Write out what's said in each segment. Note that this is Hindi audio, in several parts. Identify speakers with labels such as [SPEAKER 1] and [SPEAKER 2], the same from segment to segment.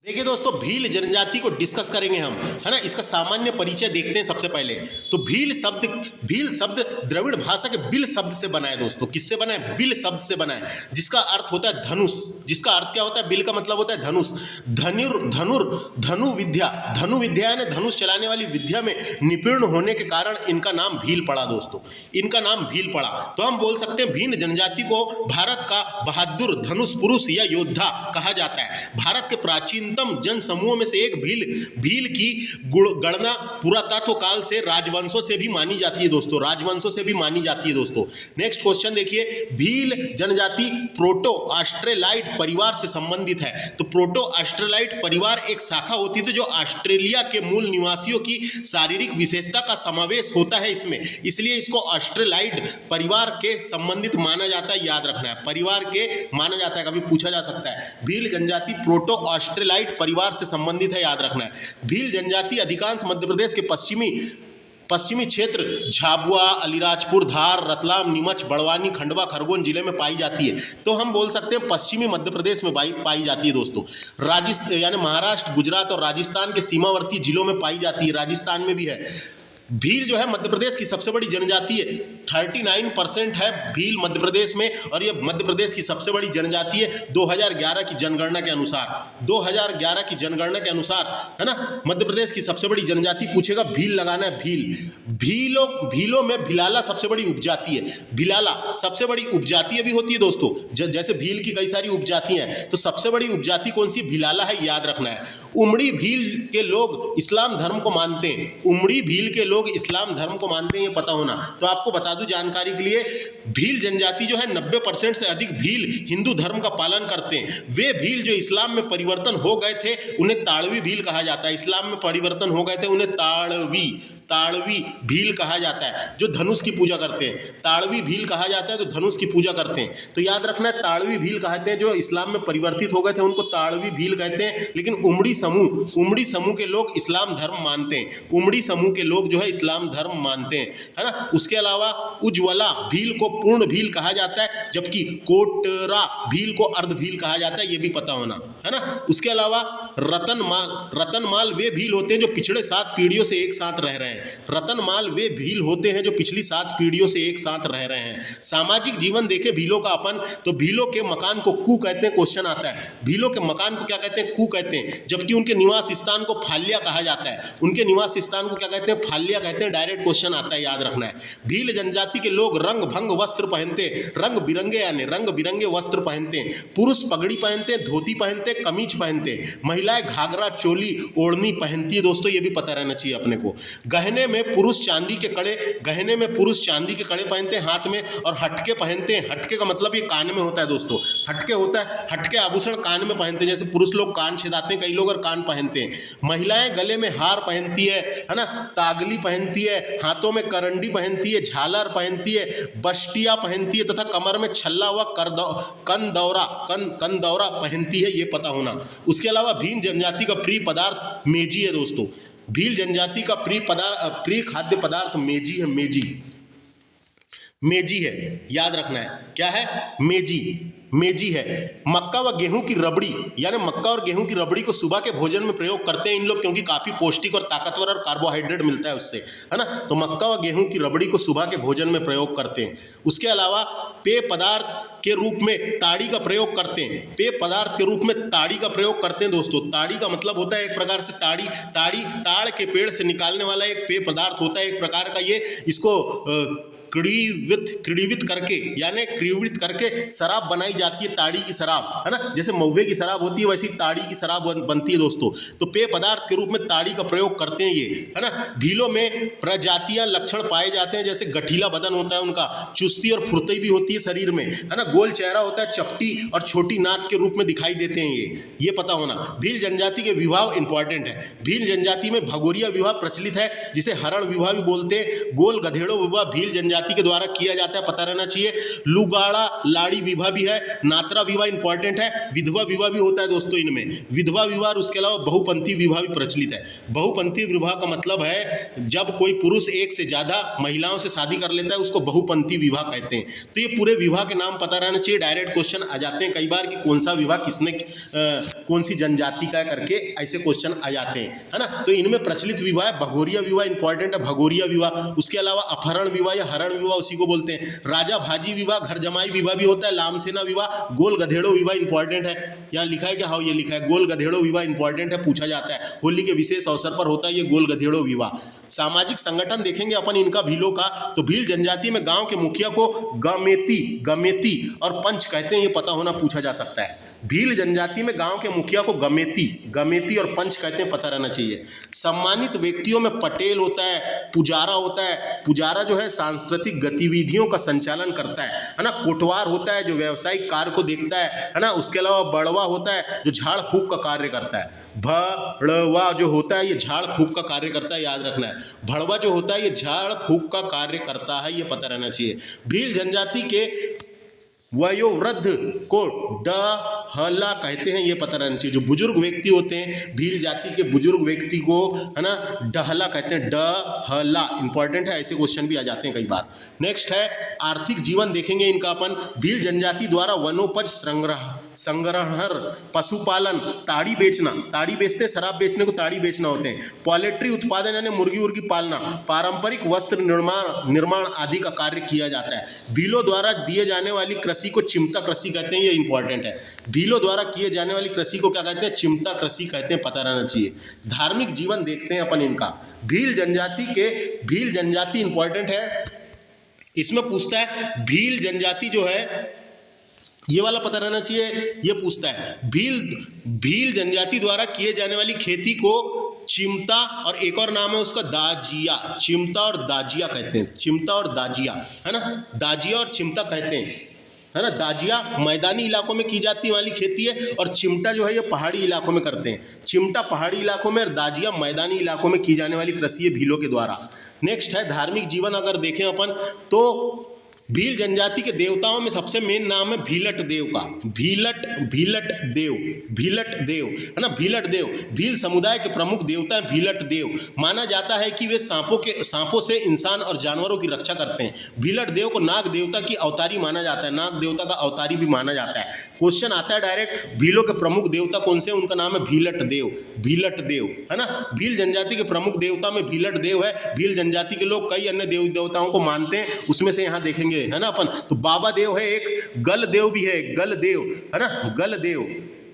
[SPEAKER 1] देखिए दोस्तों, भील जनजाति को डिस्कस करेंगे हम, है ना। इसका सामान्य परिचय देखते हैं सबसे पहले। तो भील शब्द द्रविड़ भाषा के बिल शब्द से बना है दोस्तों। किससे बना है? बिल शब्द से बना है, जिसका अर्थ होता है धनुष। जिसका अर्थ क्या होता है? बिल का मतलब होता है धनुष। धनु विद्या यानी धनुष चलाने वाली विद्या में निपुण होने के कारण इनका नाम भील पड़ा दोस्तों। इनका नाम भील पड़ा। तो हम बोल सकते हैं भील जनजाति को भारत का बहादुर धनुष पुरुष या योद्धा कहा जाता है। भारत के प्राचीन जन समूहों में से एक भील की गणना पुरातत्व काल से राजवंशों से भी मानी जाती है दोस्तों। राजवंशों से भी मानी जाती है दोस्तों। नेक्स्ट क्वेश्चन देखिए, भील जनजाति प्रोटो ऑस्ट्रेलाइड परिवार से संबंधित है। तो प्रोटो ऑस्ट्रेलाइड परिवार एक शाखा होती थी जो ऑस्ट्रेलिया के मूल निवासियों की शारीरिक विशेषता का समावेश होता है इसमें, इसलिए इसको ऑस्ट्रेलाइड परिवार के संबंधित माना जाता है। याद रखना है, परिवार के माना जाता है, कभी पूछा जा सकता है। भील जनजाति प्रोटो ऑस्ट्रेलाइड परिवार से संबंधित है, याद रखना है। भील जनजाति अधिकांश मध्य प्रदेश के पश्चिमी क्षेत्र झाबुआ, अलीराजपुर, धार, रतलाम, नीमच, बड़वानी, खंडवा, खरगोन जिले में पाई जाती है। तो हम बोल सकते हैं पश्चिमी मध्य प्रदेश में पाई जाती है दोस्तों। राजस्थान यानी महाराष्ट्र, गुजरात और राजस्थान के सीमावर्ती जिलों में पाई जाती है। राजस्थान में भी है। भील जो है मध्य प्रदेश की सबसे बड़ी जनजाति है। 39% है भील मध्य प्रदेश में, और ये मध्य प्रदेश की सबसे बड़ी जनजाति है 2011 की जनगणना के अनुसार। 2011 की जनगणना के अनुसार, है ना। मध्य प्रदेश की सबसे बड़ी जनजाति पूछेगा, भील लगाना है। भीलों में भिलाला सबसे बड़ी उपजाति है। भिलाला सबसे बड़ी उपजाति भी होती है दोस्तों। जैसे भील की कई सारी उपजातियां हैं, तो सबसे बड़ी उपजाति कौन सी? भिलाला है, याद रखना है। उमड़ी भील के लोग इस्लाम धर्म को मानते हैं। उमड़ी भील के लोग इस्लाम धर्म को मानते हैं, ये पता होना। तो आपको बता दूं जानकारी के लिए, भील जनजाति जो है 90% से अधिक भील हिंदू धर्म का पालन करते हैं। वे भील जो इस्लाम में परिवर्तन हो गए थे उन्हें ताड़वी भील कहा जाता है। इस्लाम में परिवर्तन हो गए थे उन्हें ताड़वी भील कहा जाता है, जो धनुष की पूजा करते हैं। ताड़वी भील कहा जाता है तो धनुष की पूजा करते हैं। तो याद रखना है, ताड़वी भील कहते हैं जो इस्लाम में परिवर्तित हो गए थे उनको ताड़वी भील कहते हैं। लेकिन उमड़ी समूह के लोग इस्लाम धर्म मानते हैं। उमड़ी समूह के लोग जो है इस्लाम धर्म मानते हैं, है ना। उसके अलावा उज्ज्वला भील को पूर्ण भील कहा जाता है, जबकि कोटरा भील को अर्ध भील कहा जाता है, ये भी पता होना, है ना। उसके अलावा रतनमाल वे भील होते हैं जो पिछले 7 पीढ़ियों से एक साथ रह रहे हैं। रतनमाल वे भील होते हैं जो पिछली 7 पीढ़ियों से एक साथ रह रहे हैं। सामाजिक जीवन देखे भीलों का अपन, तो भीलों के मकान को कू कहते हैं। क्वेश्चन आता है, भीलों के मकान को क्या कहते हैं? कू कहते हैं। जबकि उनके निवास स्थान को फाल्या कहा जाता है। उनके निवास स्थान को क्या कहते हैं? फाल्या कहते हैं। डायरेक्ट क्वेश्चन आता है, याद रखना है। भील जनजाति के लोग रंग भंग वस्त्र पहनते हैं। रंग बिरंगे वस्त्र पहनते हैं। पुरुष पगड़ी पहनते हैं, धोती पहनते हैं, कमीज पहनते हैं। महिलाएं घाघरा, चोली, ओढ़नी पहनती है दोस्तों, ये भी पता रहना चाहिए अपने को। गहने में पुरुष चांदी के कड़े पहनते हैं हाथ में, और हटके पहनते हैं। हटके का मतलब ये कान में होता है दोस्तों। हटके होता है, हटके आभूषण कान में पहनते हैं। जैसे पुरुष लोग कान छेदाते हैं, कई लोग और कान पहनते हैं। महिलाएं गले में हार पहनती है ना, तागली पहनती है, हाथों में करंडी पहनती है, झालर पहनती है, बस्टिया पहनती है, तथा कमर में छल्ला व कंदौरा पहनती है, ये पता होना। उसके अलावा भील जनजाति का प्रिय पदार्थ मेजी है दोस्तों। भील जनजाति का प्रिय खाद्य पदार्थ मेजी है। मेजी है, याद रखना है। क्या है? मेजी है। मक्का व गेहूं की रबड़ी, यानी मक्का और गेहूं की रबड़ी को सुबह के भोजन में प्रयोग करते हैं इन लोग, क्योंकि काफ़ी पौष्टिक और ताकतवर और कार्बोहाइड्रेट मिलता है उससे, है ना। तो मक्का व गेहूं की रबड़ी को सुबह के भोजन में प्रयोग करते हैं। उसके अलावा पेय पदार्थ के रूप में ताड़ी का प्रयोग करते हैं। पेय पदार्थ के रूप में ताड़ी का प्रयोग करते हैं दोस्तों। ताड़ी का मतलब होता है एक प्रकार से ताड़ के पेड़ से निकालने वाला एक पेय पदार्थ होता है एक प्रकार का। ये इसको क्रीडित करके शराब बनाई जाती है, ताड़ी की शराब, है ना। जैसे महुए की शराब होती है वैसी ताड़ी की शराब बनती है दोस्तों। तो पेय पदार्थ के रूप में ताड़ी का प्रयोग करते हैं ये, है ना। भीलों में प्रजातीय लक्षण पाए जाते हैं, जैसे गठीला बदन होता है उनका, चुस्ती और फुर्ती भी होती है शरीर में, है ना। गोल चेहरा होता है, चपटी और छोटी नाक के रूप में दिखाई देते हैं, ये पता होना। भील जनजाति के विवाह इंपॉर्टेंट है। भील जनजाति में भगोरिया विवाह प्रचलित है, जिसे हरण विवाह भी बोलते हैं। गोल गधेड़ो विवाह भील जनजाति जनजाति के द्वारा किया जाता है, पता रहना चाहिए। लुगाड़ा लाड़ी विवाह भी है, नात्रा विवाह इंपॉर्टेंट है, विधवा विवाह भी होता है दोस्तों इनमें, विधवा विवाह। उसके अलावा बहुपंथी विवाह भी प्रचलित है। बहुपंथी विवाह का मतलब है जब कोई पुरुष एक से ज्यादा महिलाओं से शादी कर लेता है उसको बहुपंथी विवाह कहते हैं। तो ये पूरे विवाह के नाम पता रहना चाहिए। डायरेक्ट क्वेश्चन आ जाते हैं कई बार कि कौन सा विवाह किसने कौन सी जनजाति का करके ऐसे क्वेश्चन आ जाते हैं, है ना। तो इनमें प्रचलित विवाह है, भगोरिया विवाह इंपॉर्टेंट है, भगोरिया विवाह। उसके अलावा अपहरण विवाह या हरण विवाह उसी को बोलते हैं। राजा भाजी विवाह, घर जमाई विवाह भी होता है, लामसेना विवाह, गोल गधेड़ो विवाह इंपॉर्टेंट है। यहाँ लिखा है कि हाँ ये लिखा है गोल गधेड़ो विवाह इंपॉर्टेंट है, पूछा जाता है। होली के विशेष अवसर पर होता है ये गोल गधेड़ो विवाह। सामाजिक संगठन देखेंगे अपन इनका भीलों का, तो भील जनजाति में गांव के मुखिया को गमेती और पंच कहते हैं, ये पता होना पूछा जा सकता है। भील जनजाति में गांव के मुखिया को गमेती और पंच कहते हैं, पता रहना चाहिए। सम्मानित व्यक्तियों में पटेल होता है, पुजारा होता है। पुजारा जो है सांस्कृतिक गतिविधियों का संचालन करता है ना। कोटवार होता है जो व्यावसायिक कार्य को देखता है ना। उसके अलावा बड़वा होता है जो झाड़ फूक का कार्य करता है। भड़वा जो होता है ये झाड़ फूक का कार्य करता है, याद रखना है। भड़वा जो होता है ये झाड़ फूक का कार्य करता है, ये पता रहना चाहिए। भील जनजाति के वयोवृद्ध को डहला कहते हैं, ये पता रहना चाहिए। जो बुजुर्ग व्यक्ति होते हैं भील जाति के बुजुर्ग व्यक्ति को, है ना, डहला कहते हैं, डहला इंपॉर्टेंट है, ऐसे क्वेश्चन भी आ जाते हैं कई बार। नेक्स्ट है आर्थिक जीवन देखेंगे इनका अपन। भील जनजाति द्वारा वनोपज संग्रहण, पशुपालन, ताड़ी बेचना, ताड़ी बेचते हैं, शराब बेचने को ताड़ी बेचना होते हैं। पॉल्ट्री उत्पादन यानी मुर्गी उर्गी पालना, पारंपरिक वस्त्र निर्माण आदि का कार्य किया जाता है। भीलों द्वारा दिए जाने वाली कृषि को चिमटा कृषि कहते हैं, ये इंपॉर्टेंट है। भीलों द्वारा किए जाने वाली कृषि को क्या कहते हैं? चिमटा कृषि कहते हैं, पता रहना चाहिए। धार्मिक जीवन देखते हैं अपन इनका। भील जनजाति इंपॉर्टेंट है, इसमें पूछता है भील जनजाति जो है, ये वाला पता रहना चाहिए। ये पूछता है भील जनजाति द्वारा किए जाने वाली खेती को चिमटा, और एक और नाम है उसका दाजिया, चिमटा और दाजिया कहते हैं। चिमटा और दाजिया, है ना, दाजिया और चिमटा कहते हैं, है ना। दाजिया मैदानी इलाकों में की जाती वाली खेती है, और चिमटा जो है ये पहाड़ी इलाकों में करते हैं। चिमटा पहाड़ी इलाकों में और दाजिया मैदानी इलाकों में की जाने वाली कृषि है भीलों के द्वारा। नेक्स्ट है धार्मिक जीवन। अगर देखें अपन तो भील जनजाति के देवताओं में सबसे मेन नाम है भीलट देव का। भीलट देव, है ना, भीलट देव। भील समुदाय के प्रमुख देवता है भीलट देव। माना जाता है कि वे सांपों से इंसान और जानवरों की रक्षा करते हैं। भीलट देव को नाग देवता की अवतारी माना जाता है, नाग देवता का अवतारी भी माना जाता है। क्वेश्चन आता है डायरेक्ट, भीलों के प्रमुख देवता कौन से? उनका नाम है भीलट देव, है ना। भील जनजाति के प्रमुख देवता में भीलट देव है। भील जनजाति के लोग कई अन्य देव देवताओं को मानते हैं, उसमें से यहाँ देखेंगे, है ना अपन। तो बाबा देव है एक, गल देव भी है, गल देव, है ना,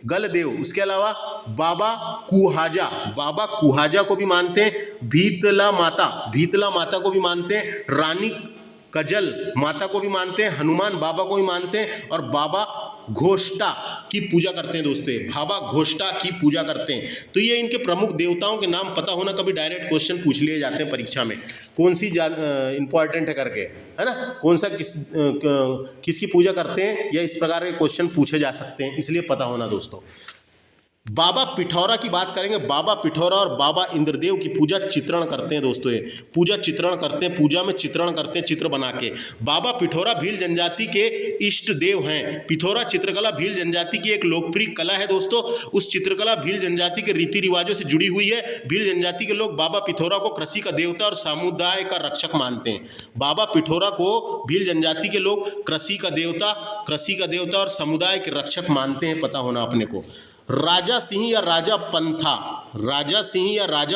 [SPEAKER 1] गल देव। उसके अलावा बाबा कुहाजा को भी मानते हैं। भीतला माता को भी मानते हैं। रानी कजल माता को भी मानते हैं। हनुमान बाबा को भी मानते हैं। और बाबा घोष्टा की पूजा करते हैं दोस्तों, बाबा घोष्टा की पूजा करते हैं। तो ये इनके प्रमुख देवताओं के नाम पता होना, कभी डायरेक्ट क्वेश्चन पूछ लिए जाते हैं परीक्षा में, कौन सी इंपॉर्टेंट है करके, है ना, कौन सा किसकी पूजा करते हैं, या इस प्रकार के क्वेश्चन पूछे जा सकते हैं, इसलिए पता होना दोस्तों। बाबा पिठौरा की बात करेंगे। बाबा पिठौरा और बाबा इंद्रदेव की पूजा चित्रण करते हैं दोस्तों, ये पूजा चित्रण करते हैं, पूजा में चित्रण करते हैं चित्र बना के। बाबा पिठौरा भील जनजाति के इष्ट देव हैं। पिठौरा चित्रकला भील जनजाति की एक लोकप्रिय कला है दोस्तों। उस चित्रकला भील जनजाति के रीति रिवाजों से जुड़ी हुई है। भील जनजाति के लोग बाबा पिठौरा को कृषि का देवता और समुदाय का रक्षक मानते हैं। बाबा पिठौरा को भील जनजाति के लोग कृषि का देवता और समुदाय के रक्षक मानते हैं, पता होना अपने को। राजा सिंह या राजा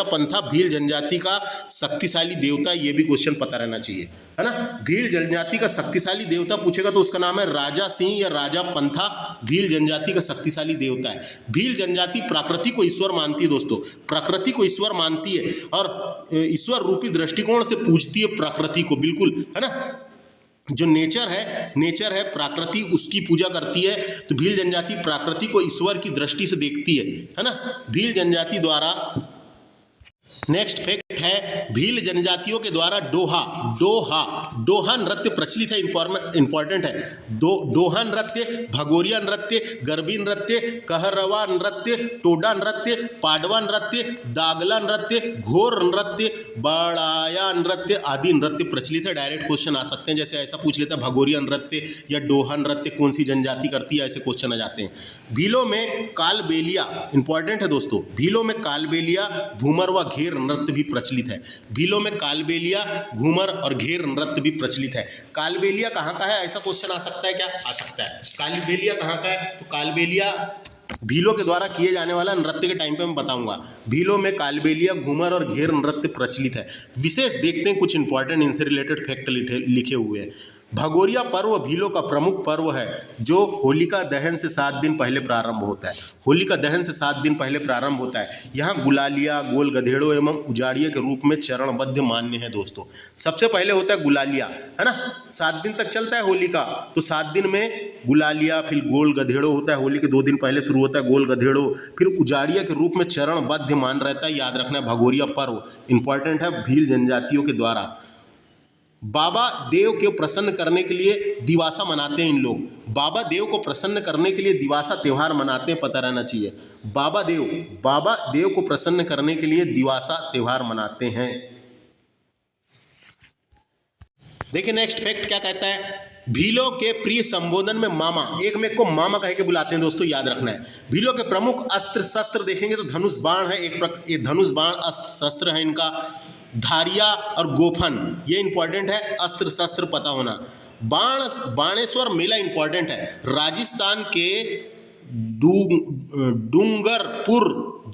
[SPEAKER 1] पंथा भील जनजाति का शक्तिशाली देवता, ये भी क्वेश्चन पता रहना चाहिए, है ना। भील जनजाति का शक्तिशाली देवता पूछेगा तो उसका नाम है राजा सिंह या राजा पंथा, भील जनजाति का शक्तिशाली देवता है। भील जनजाति प्रकृति को ईश्वर मानती है दोस्तों, प्रकृति को ईश्वर मानती है और ईश्वर रूपी दृष्टिकोण से पूजती है प्रकृति को, बिल्कुल, है ना। जो नेचर है प्रकृति, उसकी पूजा करती है। तो भील जनजाति प्रकृति को ईश्वर की दृष्टि से देखती है ना। भील जनजाति द्वारा नेक्स्ट फैक्ट है भील जनजातियों के द्वारा डोहा नृत्य प्रचलित है, इंपॉर्टेंट है। डोहा नृत्य, भगोरिया नृत्य, गरबी नृत्य, कहरवा नृत्य, टोडा नृत्य, पाडवा नृत्य, दागला नृत्य, घोर नृत्य, बड़ाया नृत्य आदि नृत्य प्रचलित है। डायरेक्ट क्वेश्चन आ सकते हैं, जैसे ऐसा पूछ लेता है भगोरिया नृत्य या डोहा नृत्य कौन सी जनजाति करती है, ऐसे क्वेश्चन आ जाते हैं। भीलों में कालबेलिया, इंपॉर्टेंट है दोस्तों, भीलों में कालबेलिया, घूमर व घेर नृत्य भी प्रचलित है। भीलों में कालबेलिया, घूमर और घेर नृत्य भी प्रचलित है। कालबेलिया कहाँ का है, ऐसा क्वेश्चन आ सकता है क्या? आ सकता है। कालबेलिया कहाँ का है? तो कालबेलिया भीलों के द्वारा किए जाने वाला नृत्य के टाइम पे मैं बताऊंगा। भीलों में कालबेलिया, घूमर और घेर नृत्य प्रचलित है। विशेष देखते हैं, कुछ इंपॉर्टेंट इनसे रिलेटेड फैक्ट लिखे हुए हैं। भगोरिया पर्व भीलों का प्रमुख पर्व है जो होलिका दहन से 7 दिन पहले प्रारंभ होता है। होलिका दहन से 7 दिन पहले प्रारंभ होता है। यहाँ गुलालिया, गोल गधेड़ों एवं उजाड़िये के रूप में चरणबद्ध मान्य है दोस्तों। सबसे पहले होता है गुलालिया, है ना, 7 दिन तक चलता है होलिका, तो 7 दिन में गुलालिया, फिर गोल गधेड़ो होता है, होली के 2 दिन पहले शुरू होता है गोल गधेड़ो, फिर उजाड़िया के रूप में चरणबद्ध मान रहता है। याद रखना है भगोरिया पर्व इंपॉर्टेंट है भील जनजातियों के द्वारा। बाबा देव को प्रसन्न करने के लिए दिवासा मनाते हैं इन लोग। बाबा देव को प्रसन्न करने के लिए दिवासा त्यौहार मनाते हैं, पता रहना चाहिए। बाबा देव को प्रसन्न करने के लिए दिवासा त्यौहार मनाते हैं। देखिए नेक्स्ट फैक्ट क्या कहता है, भीलों के प्रिय संबोधन में मामा, एक में को मामा कह के बुलाते हैं दोस्तों, याद रखना है। भीलों के प्रमुख अस्त्र शस्त्र देखेंगे तो धनुष बाण है, एक धनुष बाण अस्त्र शस्त्र है इनका। धारिया और गोफन, ये इंपॉर्टेंट है, अस्त्र शस्त्र पता होना। बाणेश्वर मेला इंपॉर्टेंट है, राजस्थान के डूंगरपुर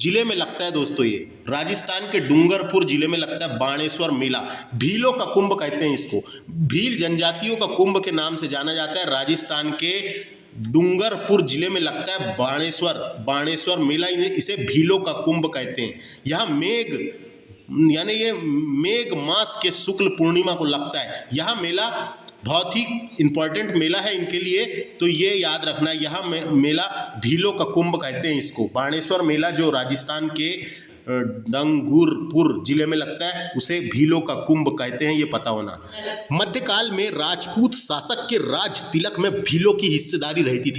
[SPEAKER 1] जिले में लगता है दोस्तों। ये राजस्थान के डूंगरपुर जिले में लगता है बाणेश्वर मेला। भीलों का कुंभ कहते हैं इसको, भील जनजातियों का कुंभ के नाम से जाना जाता है। राजस्थान के डूंगरपुर जिले में लगता है बाणेश्वर मेला, इसे भीलों का कुंभ कहते हैं। यहाँ यानी ये मेघ मास के शुक्ल पूर्णिमा को लगता है। यह मेला बहुत ही इंपॉर्टेंट मेला है इनके लिए, तो ये याद रखना है। यह मेला भीलों का कुंभ कहते हैं इसको। बाणेश्वर मेला जो राजस्थान के डंगुरपुर जिले में लगता है, उसे भीलों का कुंभ कहते हैं, ये पता होना। मध्यकाल में राजपूत शासक के राज तिलक में भीलों की हिस्सेदारी रहती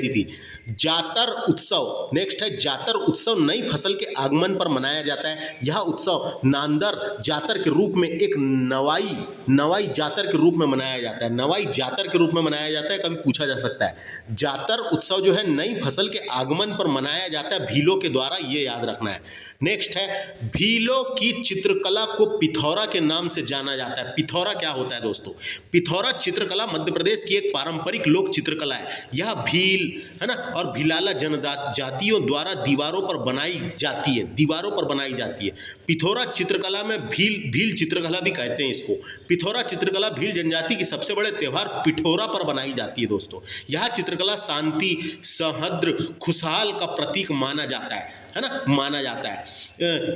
[SPEAKER 1] थी। जातर उत्सव, नेक्स्ट है जातर उत्सव, नई फसल के आगमन पर मनाया जाता है। यह उत्सव नांदर जातर के रूप में एक नवाई जातर के रूप में मनाया जाता है। नवाई जातर के रूप में मनाया जाता है, कभी पूछा जा सकता है। जातर उत्सव जो है नई फसल के आगमन पर मनाया जाता है भीलों के द्वारा, ये याद रखना है। नेक्स्ट है भीलों की चित्रकला को पिथौरा के नाम से जाना जाता है। पिथौरा क्या होता है दोस्तों? पिथौरा चित्रकला मध्य प्रदेश की एक पारंपरिक लोक चित्रकला है। यह भील, है ना, और भिलाला जनजातियों द्वारा दीवारों पर बनाई जाती है। पिथौरा चित्रकला में भील चित्रकला भी कहते हैं इसको। पिथौरा चित्रकला भील जनजाति की सबसे बड़े त्यौहार पिठोरा पर बनाई जाती है दोस्तों। यह चित्रकला शांति, सौहार्द, खुशहाल का प्रतीक माना जाता है।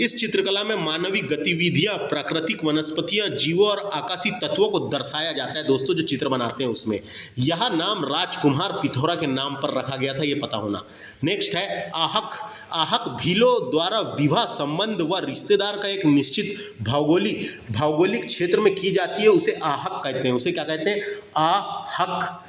[SPEAKER 1] इस चित्रकला में मानवीय गतिविधियां, प्राकृतिक वनस्पतियां, जीवों और आकाशीय तत्वों को दर्शाया जाता है दोस्तों, जो चित्र बनाते हैं उसमें। यह नाम राजकुमार पिथौरा के नाम पर रखा गया था, ये पता होना। नेक्स्ट है आहक भीलों द्वारा विवाह संबंध व रिश्तेदार का एक निश्चित भौगोलिक क्षेत्र में की जाती है, उसे आहक कहते हैं। उसे क्या कहते हैं?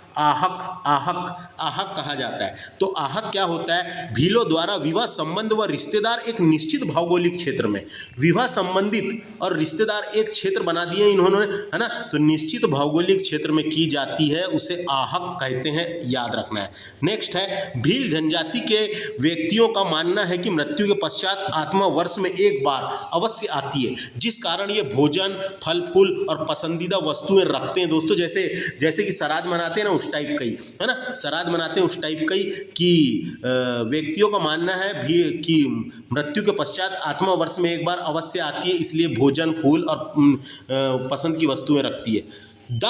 [SPEAKER 1] आहक कहा जाता है। तो आहक क्या होता है? भीलों द्वारा विवाह संबंध व रिश्तेदार एक निश्चित भौगोलिक क्षेत्र में, विवाह संबंधित और रिश्तेदार एक क्षेत्र बना दिए इन्होंने, है ना, तो निश्चित भौगोलिक क्षेत्र में की जाती है, उसे आहक कहते हैं, याद रखना है। नेक्स्ट है भील जनजाति के व्यक्तियों का मानना है कि मृत्यु के पश्चात आत्मा वर्ष में एक बार अवश्य आती है, जिस कारण ये भोजन, फल फूल और पसंदीदा वस्तुएं रखते हैं दोस्तों। जैसे कि श्राद्ध मनाते हैं ना, उस टाइप का ही, है ना, श्राद्ध मनाते हैं उस टाइप का ही, कि व्यक्तियों का मानना है भी कि मृत्यु के पश्चात आत्मा वर्ष में एक बार अवश्य आती है, इसलिए भोजन, फूल और पसंद की वस्तुएं रखती है। द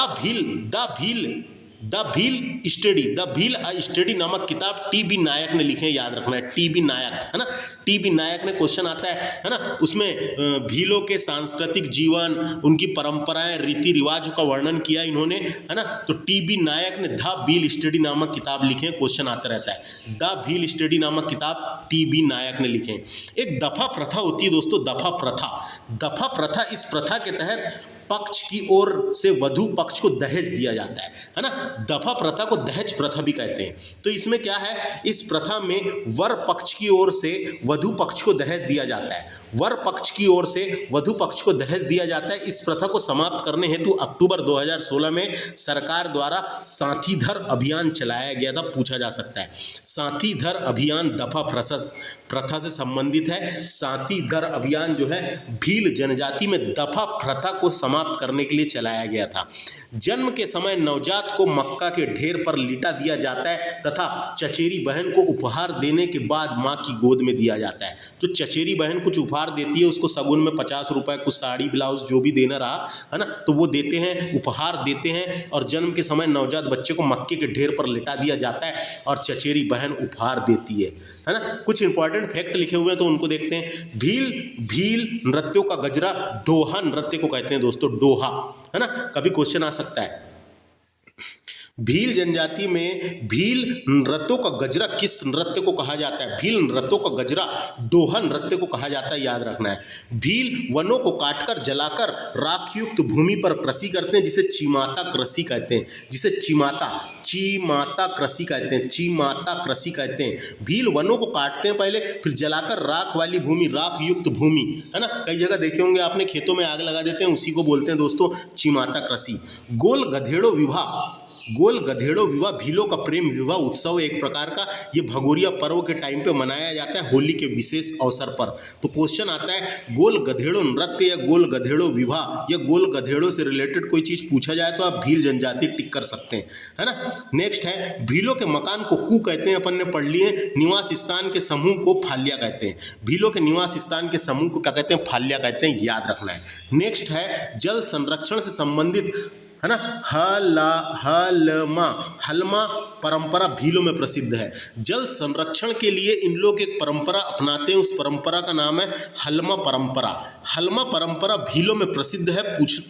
[SPEAKER 1] भील स्टडी नामक किताब टी बी नायक ने लिखे, याद रखना है, टी बी नायक, है ना, टी.बी. नायक ने क्वेश्चन आता है ना, उसमें भीलों के सांस्कृतिक जीवन, उनकी परंपराएं, रीति रिवाज का वर्णन किया इन्होंने, है ना। तो टी.बी. नायक ने द भील स्टडी नामक किताब लिखे, क्वेश्चन आता रहता है। द भील स्टडी नामक किताब टी.बी. नायक ने लिखे। एक दफा प्रथा होती है दोस्तों, दफा प्रथा। दफा प्रथा, इस प्रथा के तहत पक्ष की ओर से वधु पक्ष को दहेज दिया जाता है ना। दफा प्रथा को दहेज प्रथा भी कहते हैं। तो इसमें क्या है, इस प्रथा में वर पक्ष की ओर से वधु पक्ष को दहेज दिया जाता है। वर पक्ष की ओर से वधु पक्ष को दहेज दिया जाता है। इस प्रथा को समाप्त करने हेतु अक्टूबर 2016 में सरकार द्वारा साथीधर अभियान चलाया गया था। पूछा जा सकता है, साथीधर अभियान दफा प्रथा से संबंधित है। साथीधर अभियान जो है भील जनजाति में दफा प्रथा को समाप्त करने के लिए चलाया गया था। जन्म के समय नवजात को मक्का के ढेर पर लिटा दिया जाता है तथा चचेरी बहन को उपहार देने के बाद माँ की गोद में दिया जाता है। तो चचेरी बहन कुछ उपहार देती है, उसको शगुन में 50 रुपये, कुछ साड़ी ब्लाउज जो भी देना रहा, है ना, तो वो देते हैं, उपहार देते हैं। और जन्म के समय नवजात बच्चे को मक्के के ढेर पर लिटा दिया जाता है और चचेरी बहन उपहार देती है ना। कुछ इंपॉर्टेंट फैक्ट लिखे हुए हैं तो उनको देखते हैं। भील नृत्यों का गजरा डोहा नृत्य को कहते हैं दोस्तों, डोहा, है ना, कभी क्वेश्चन आ सकता है। भील जनजाति में भील नृत्यों का गजरा किस नृत्य को कहा जाता है? भील नृत्यों का गजरा डोहा नृत्य को कहा जाता है, याद रखना है। भील वनों को काटकर जलाकर राखयुक्त भूमि पर कृषि करते हैं, जिसे चिमाता कृषि कहते हैं, जिसे चिमाता कृषि कहते हैं, चिमाता कृषि कहते हैं। भील वनों को काटते हैं पहले, फिर जलाकर राख वाली भूमि, राख युक्त भूमि, है ना, कई जगह देखे होंगे आपने, खेतों में आग लगा देते हैं, उसी को बोलते हैं दोस्तों चिमाता कृषि। गोल गधेड़ो विवाह भीलों का प्रेम विवाह उत्सव एक प्रकार का, ये भगोरिया पर्व के टाइम पे मनाया जाता है, होली के विशेष अवसर पर। तो क्वेश्चन आता है, गोल गधेड़ो नृत्य या गोल गधेड़ो विवाह या गोल गधेड़ों से रिलेटेड कोई चीज़ पूछा जाए तो आप भील जनजाति टिक कर सकते हैं, है ना। नेक्स्ट है, भीलों के मकान को कू कहते हैं, अपन ने पढ़ लिए। निवास स्थान के समूह को फाल्या कहते हैं। भीलों के निवास स्थान के समूह को क्या कहते हैं? फाल्या कहते हैं, याद रखना है। नेक्स्ट है, जल संरक्षण से संबंधित, है ना, हलमा परंपरा भीलों में प्रसिद्ध है। जल संरक्षण के लिए इन लोग एक परंपरा अपनाते हैं, उस परंपरा का नाम है हलमा परंपरा। हलमा परंपरा भीलों में प्रसिद्ध है,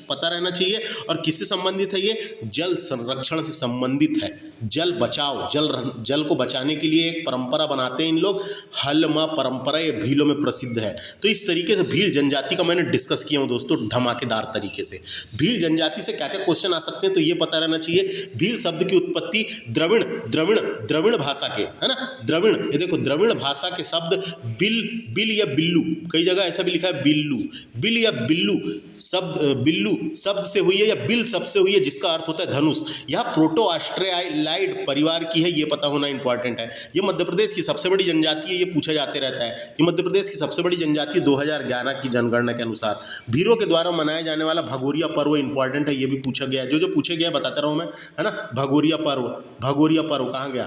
[SPEAKER 1] पता रहना चाहिए। और किससे संबंधित है ये? जल संरक्षण से संबंधित है। जल बचाओ, जल को बचाने के लिए एक परंपरा बनाते हैं इन लोग, हलमा परंपरा, ये भीलों में प्रसिद्ध है। तो इस तरीके से भील जनजाति का मैंने डिस्कस किया हूँ दोस्तों, धमाकेदार तरीके से। भील जनजाति से क्या क्या क्वेश्चन आ सकते हैं तो ये पता रहना चाहिए। भील शब्द की उत्पत्ति द्रविड़ भाषा के, है ना, द्रविड़, ये देखो द्रविड़ भाषा के शब्द बिल या बिल्लू, कई जगह ऐसा भी लिखा है बिल या बिल्लू शब्द से हुई है, या बिल शब्द से हुई है, जिसका अर्थ होता है धनुष। यह प्रोटो ऑस्ट्रेलाइड परिवार की है, ये पता होना इंपॉर्टेंट है। ये मध्य प्रदेश की सबसे बड़ी जनजाति है, ये पूछा जाते रहता है। ये मध्य प्रदेश की सबसे बड़ी जनजाति 2011 की जनगणना के अनुसार। भीलों के द्वारा मनाया जाने वाला भगोरिया पर्व इंपॉर्टेंट है, ये भी पूछा गया है। जो पूछे गया बताता रहूँ मैं, है ना। भगोरिया पर्व कहाँ गया?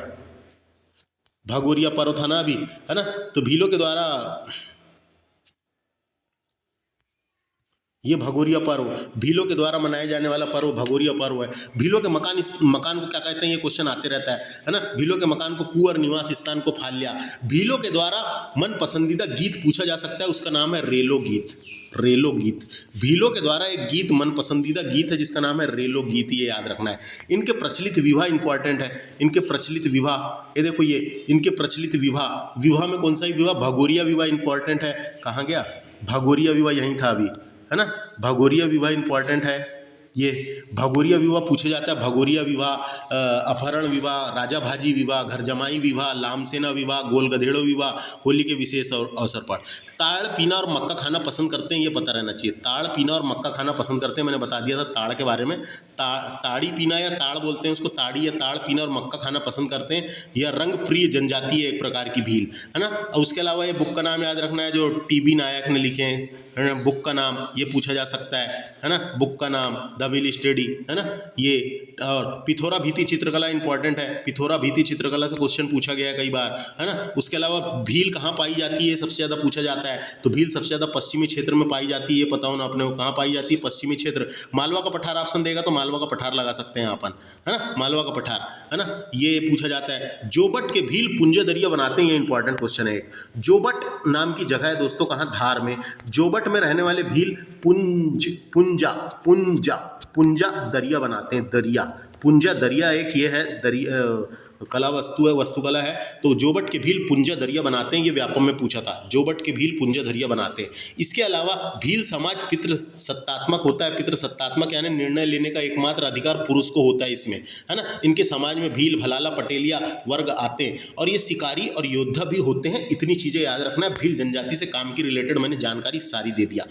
[SPEAKER 1] भगोरिया पर्व था ना अभी, है ना। तो भीलों के द्वारा ये भगोरिया पर्व, भीलों के द्वारा मनाया जाने वाला पर्व भगोरिया पर्व है। भीलों के मकान को क्या कहते हैं? ये क्वेश्चन आते रहता है ना। भीलों के मकान को कू और निवास स्थान को फाल्या। भीलों के द्वारा मन पसंदीदा गीत पूछा जा सकता है, उसका नाम है रेलो गीत। भीलों के द्वारा एक गीत मन पसंदीदा गीत है, जिसका नाम है रेलो गीत, ये याद रखना है। इनके प्रचलित विवाह इंपॉर्टेंट है। इनके प्रचलित विवाह, ये देखो, ये इनके प्रचलित विवाह में कौन सा ही विवाह? भगोरिया विवाह इंपॉर्टेंट है। कहाँ गया? भगोरिया विवाह यहीं था अभी, है ना। भगोरिया विवाह इंपॉर्टेंट है। ये भगोरिया विवाह पूछा जाता है। भगोरिया विवाह, अपहरण विवाह, राजा भाजी विवाह, घर जमाई विवाह, लामसेना विवाह, गोल गधेड़ो विवाह, होली के विशेष अवसर पर। ताड़ पीना और मक्का खाना पसंद करते हैं, ये पता रहना चाहिए। ताड़ पीना और मक्का खाना पसंद करते हैं, मैंने बता दिया था ताड़ के बारे में। ताड़ी पीना या ताड़ बोलते हैं उसको, ताड़ी या ताड़ पीना और मक्का खाना पसंद करते हैं। यह रंग प्रिय जनजाति है एक प्रकार की भील, है ना। और उसके अलावा ये बुक का नाम याद रखना है जो टी.बी. नायक ने लिखे हैं। है ना, बुक का नाम ये पूछा जा सकता है ना, बुक का नाम द भील स्टडी, है ना ये। और पिथौरा भीति चित्रकला इंपॉर्टेंट है, पिथौरा भीति चित्रकला से क्वेश्चन पूछा गया है कई बार, है ना। उसके अलावा भील कहाँ पाई जाती है, सबसे ज़्यादा पूछा जाता है, तो भील सबसे ज़्यादा पश्चिमी क्षेत्र में पाई जाती है, ये पता होना अपने को कहाँ पाई जाती है, पश्चिमी क्षेत्र। मालवा का पठार ऑप्शन देगा तो मालवा का पठार लगा सकते हैं अपन, है ना, मालवा का पठार, है ना, ये पूछा जाता है। जोबट के भील पुंजा दरिया बनाते हैं, ये इंपॉर्टेंट क्वेश्चन है एक। जोबट नाम की जगह है दोस्तों, कहाँ, धार में। जोबट में रहने वाले भील पुंजा दरिया बनाते हैं, दरिया, पुंजा दरिया एक ये है, दरिया कला वस्तु है, वस्तुकला है। तो जोबट के भील पुंजा दरिया बनाते हैं, ये व्यापम में पूछा था, जोबट के भील पुंजा दरिया बनाते हैं। इसके अलावा भील समाज पितृसत्तात्मक होता है, पितृसत्तात्मक यानी निर्णय लेने का एकमात्र अधिकार पुरुष को होता है इसमें, है ना। इनके समाज में भील, भलाला, पटेलिया वर्ग आते हैं और ये शिकारी और योद्धा भी होते हैं। इतनी चीज़ें याद रखना, भील जनजाति से काम की रिलेटेड मैंने जानकारी सारी दे दिया।